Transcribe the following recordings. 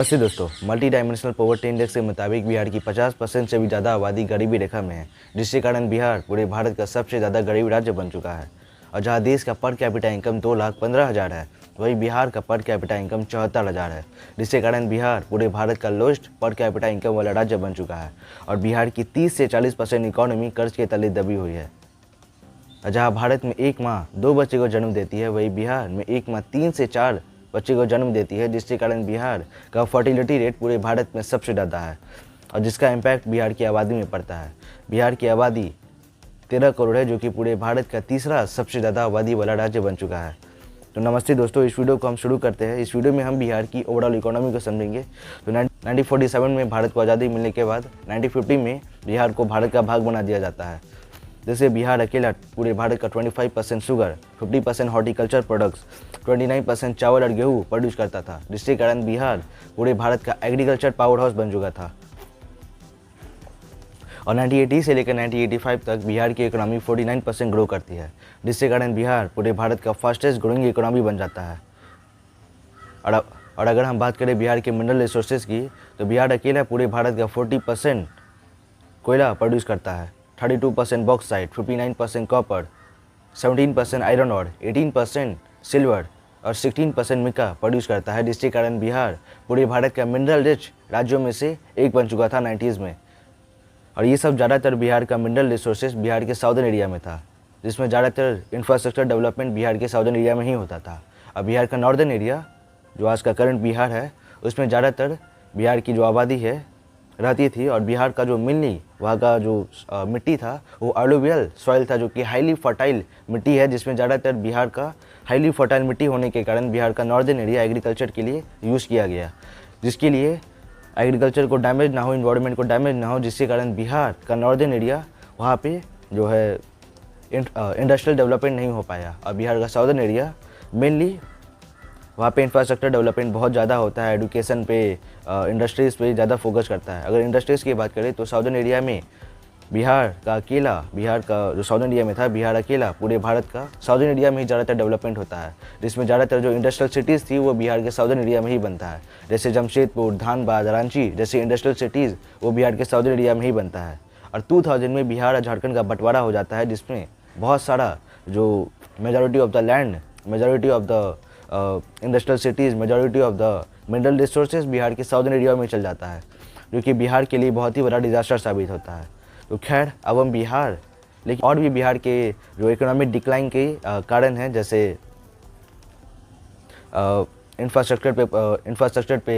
नमस्ते दोस्तों, multi dimensional poverty index के मुताबिक बिहार की 50% से भी ज़्यादा आबादी गरीबी रेखा में है, जिसके कारण बिहार पूरे भारत का सबसे ज़्यादा गरीब राज्य बन चुका है। और जहां देश का पर कैपिटा इनकम 2,15,000 है, वहीं बिहार का पर कैपिटा इनकम 74,000 है, जिसके कारण बिहार पूरे भारत का लोएस्ट पर कैपिटा इनकम वाला राज्य बन चुका है। और बिहार की 30 से 40% इकॉनमी कर्ज के तले दबी हुई है। जहाँ भारत में एक माँ 2 बच्चे को जन्म देती है, वहीं बिहार में एक माँ 3 से 4 बच्चे को जन्म देती है, जिसके कारण बिहार का फर्टिलिटी रेट पूरे भारत में सबसे ज़्यादा है और जिसका इम्पैक्ट बिहार की आबादी में पड़ता है। बिहार की आबादी 13 करोड़ है, जो कि पूरे भारत का तीसरा सबसे ज़्यादा आबादी वाला राज्य बन चुका है। तो नमस्ते दोस्तों, इस वीडियो को हम शुरू करते हैं। इस वीडियो में हम बिहार की ओवरऑल इकोनॉमी को समझेंगे। तो 1947 में भारत को आज़ादी मिलने के बाद 1950 में बिहार को भारत का भाग बना दिया जाता है। जैसे बिहार अकेला पूरे भारत का 25% शुगर, 50% हॉर्टिकल्चर प्रोडक्ट्स, 29% चावल और गेहूँ प्रोड्यूस करता था, जिसके कारण बिहार पूरे भारत का एग्रीकल्चर पावर हाउस बन चुका था। और 1980 से लेकर 1985 तक बिहार की इकोनॉमी 49% ग्रो करती है, जिसके कारण बिहार पूरे भारत का फास्टेस्ट ग्रोइंग इकोनॉमी बन जाता है। और अगर हम बात करें बिहार के मिनरल रिसोर्सेज की, तो बिहार अकेला पूरे भारत का 40% कोयला प्रोड्यूस करता है, 32% बॉक्साइट, 59% कॉपर, 17% आयरन और 18% सिल्वर और 16% मिका प्रोड्यूस करता है, जिसके कारण बिहार पूरे भारत का मिनरल रिच राज्यों में से एक बन चुका था 90s में। और ये सब ज़्यादातर बिहार का मिनरल रिसोर्सेज बिहार के साउदर्न एरिया में था, जिसमें ज़्यादातर इंफ्रास्ट्रक्चर डेवलपमेंट बिहार के साउदर्न एरिया में ही होता था। और बिहार का नॉर्दर्न एरिया, जो आज का करंट बिहार है, उसमें ज़्यादातर बिहार की जो आबादी है रहती थी। और बिहार का जो मिलनी वहाँ का जो मिट्टी था, वो एलुवियल सॉइल था, जो कि हाईली फर्टाइल मिट्टी है, जिसमें ज़्यादातर बिहार का हाईली फर्टाइल मिट्टी होने के कारण बिहार का नॉर्दर्न एरिया एग्रीकल्चर के लिए यूज़ किया गया, जिसके लिए एग्रीकल्चर को डैमेज ना हो, इन्वायरमेंट को डैमेज ना हो, जिसके कारण बिहार का नॉर्दर्न एरिया वहाँ पे जो है इंडस्ट्रियल डेवलपमेंट नहीं हो पाया। और बिहार का साउदर्न एरिया मेनली वहाँ पे इंफ्रास्ट्रक्चर डेवलपमेंट बहुत ज़्यादा होता है, एजुकेशन पे, इंडस्ट्रीज़ पे ज़्यादा फोकस करता है। अगर इंडस्ट्रीज़ की बात करें तो साउदर्न एरिया में बिहार का जो साउदर्न एरिया में था, बिहार अकेला पूरे भारत का साउदर्न एरिया में ही ज़्यादातर डेवलपमेंट होता है, जिसमें ज़्यादातर जो इंडस्ट्रियल सिटीज़ थी वो बिहार के साउदर्न एरिया में ही बनता है। जैसे जमशेदपुर, धानबाद, रांची जैसे इंडस्ट्रियल सिटीज़ वो बिहार के साउदर्न एरिया में ही बनता है। और 2000 में बिहार और झारखंड का बंटवारा हो जाता है, जिसमें बहुत सारा जो majority of the land, majority of the industrial cities, majority of the mineral resources Bihar के साउदर्न एरिया में चल जाता है, जो कि बिहार के लिए बहुत ही बड़ा डिजास्टर साबित होता है। तो खैर, अब हम बिहार, लेकिन और भी बिहार के जो इकोनॉमिक डिक्लाइन के कारण हैं, जैसे इंफ्रास्ट्रक्चर पे,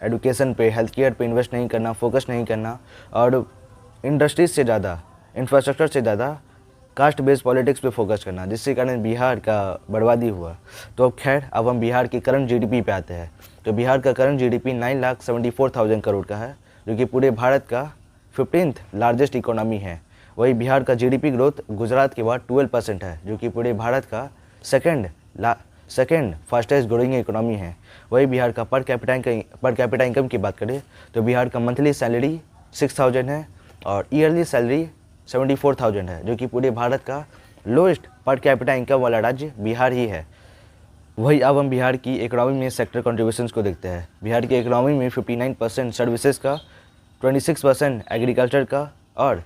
एजुकेशन पे, हेल्थ केयर पे इन्वेस्ट नहीं करना, फोकस नहीं करना, और इंडस्ट्रीज से ज़्यादा, इंफ्रास्ट्रक्चर से ज़्यादा कास्ट बेस्ड पॉलिटिक्स पे फोकस करना, जिसके कारण बिहार का बर्बादी हुआ। तो खैर, अब हम बिहार की करंट जीडीपी पे आते हैं। तो बिहार का करंट जीडीपी 9,74,000 करोड़ का है, जो कि पूरे भारत का 15th लार्जेस्ट इकोनॉमी है। वही बिहार का जीडीपी ग्रोथ गुजरात के बाद 12% है, जो कि पूरे भारत का सेकेंड फास्टेस्ट ग्रोइंग इकोनॉमी है। वही बिहार का पर कैपिटा इनकम की बात करें तो बिहार का मंथली सैलरी 6,000 है और ईयरली सैलरी 74,000 है, जो कि पूरे भारत का लोएस्ट पर कैपिटा इनकम वाला राज्य बिहार ही है। वही अब हम बिहार की इकोनॉमी में सेक्टर कंट्रीब्यूशंस को देखते हैं। बिहार की इकोनॉमी में 59% सर्विसेज का, 26% एग्रीकल्चर का और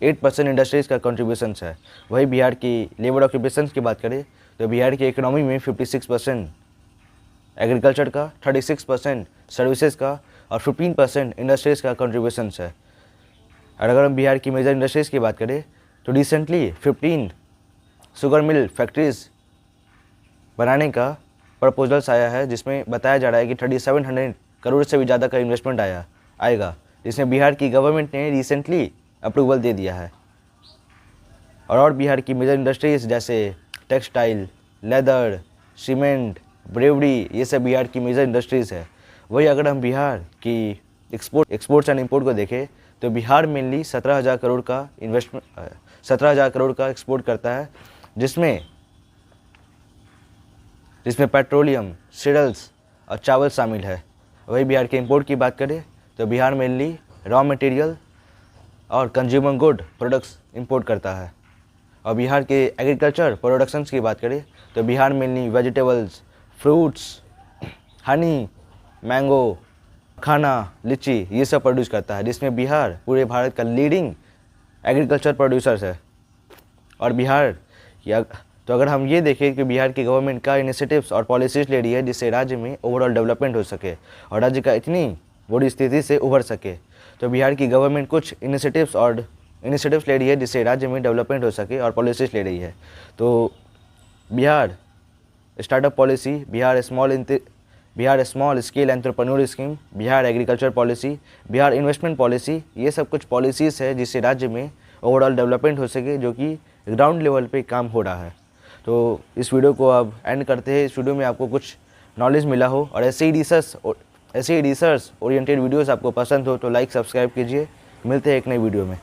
8% इंडस्ट्रीज़ का कंट्रीब्यूशंस है। वही बिहार की लेबर ऑक्यूपेशंस की बात करें तो बिहार की इकोनॉमी में 56% एग्रीकल्चर का, 36% सर्विसेज का और 15% इंडस्ट्रीज़ का कंट्रीब्यूशंस है। और अगर हम बिहार की मेजर इंडस्ट्रीज़ की बात करें तो रिसेंटली 15 शुगर मिल फैक्ट्रीज़ बनाने का प्रपोजल्स आया है, जिसमें बताया जा रहा है कि 3700 करोड़ से भी ज़्यादा का इन्वेस्टमेंट आएगा, जिसमें बिहार की गवर्नमेंट ने रिसेंटली अप्रूवल दे दिया है। और बिहार की मेजर इंडस्ट्रीज़ जैसे टेक्सटाइल, लेदर, सीमेंट, ब्रेवरी, ये सब बिहार की मेजर इंडस्ट्रीज़ है। वही अगर हम बिहार की एक्सपोर्ट्स एंड इम्पोर्ट को देखें तो बिहार मेनली 17,000 करोड़ का एक्सपोर्ट करता है, जिसमें पेट्रोलियम, सीरियल्स और चावल शामिल है। वही बिहार के इंपोर्ट की बात करें तो बिहार मेनली रॉ मटेरियल और कंज्यूमर गुड प्रोडक्ट्स इंपोर्ट करता है। और बिहार के एग्रीकल्चर प्रोडक्शंस की बात करें तो Bihar mainly vegetables, fruits, Honey mango, खाना, लीची ये सब प्रोड्यूस करता है, जिसमें बिहार पूरे भारत का लीडिंग एग्रीकल्चर प्रोड्यूसर्स है। और बिहार या तो अगर हम ये देखें कि बिहार की गवर्नमेंट का इनिशिएटिव्स और पॉलिसीज़ ले रही है जिससे राज्य में ओवरऑल डेवलपमेंट हो सके और राज्य का इतनी बुरी स्थिति से उभर सके, तो बिहार की गवर्नमेंट कुछ इनिशिएटिव्स ले रही है जिससे राज्य में डेवलपमेंट हो सके और पॉलिसीज़ ले रही है। तो Bihar startup policy, Bihar small scale entrepreneur scheme, Bihar agriculture policy, Bihar investment policy, ये सब कुछ पॉलिसीज़ है जिससे राज्य में ओवरऑल डेवलपमेंट हो सके, जो कि ग्राउंड लेवल पे काम हो रहा है। तो इस वीडियो को अब एंड करते हैं। इस वीडियो में आपको कुछ नॉलेज मिला हो और ऐसे ही रिसर्च ओरिएंटेड वीडियोस आपको पसंद हो तो लाइक सब्सक्राइब कीजिए। मिलते हैं एक नई वीडियो में।